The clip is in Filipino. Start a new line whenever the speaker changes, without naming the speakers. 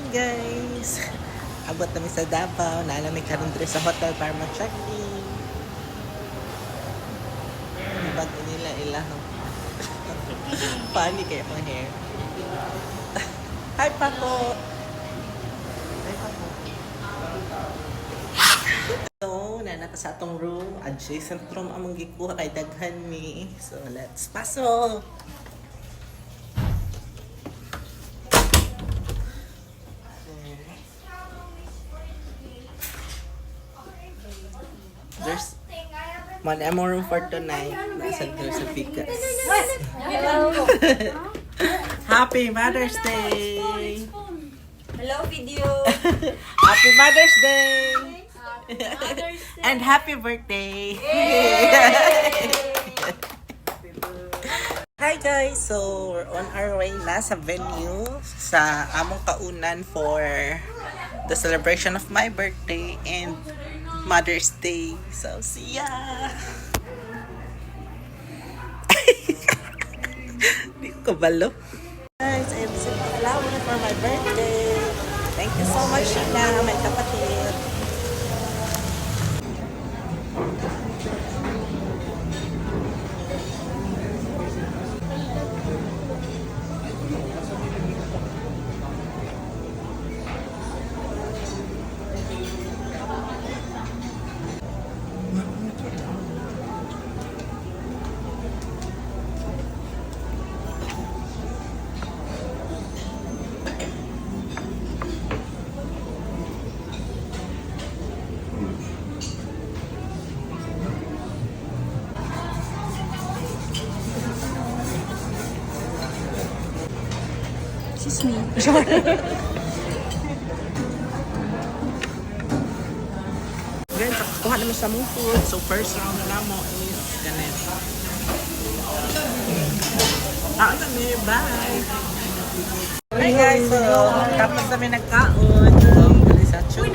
guys! Abot namin sa Davao. Naalamig karon diri sa hotel para ma-check-in. Bago nila ilang. Funny kayo mga hair. Hi, Paco! Hi, Paco. So, nanata sa atong room. Adjacent room among gikuha kay daghan mi. So, let's pasok! There's one more room for tonight. Nasa there sa Picas. Happy Mother's Day!
Hello, video.
Happy Mother's Day! And happy birthday! Hi guys! So, we're on our way na sa venue sa among kaunan for the celebration of my birthday and Mother's Day. So, see ya! Hindi ko kabalo. Guys, I received a flower for my birthday. Thank you so much, Sheila, my kapatid.
Excuse me.
Guys, kuha naman sa mong food. So, first round na mo is ganito. Kami, bye! Hi guys, so tapos kami nagkaon. So, dali sa tune.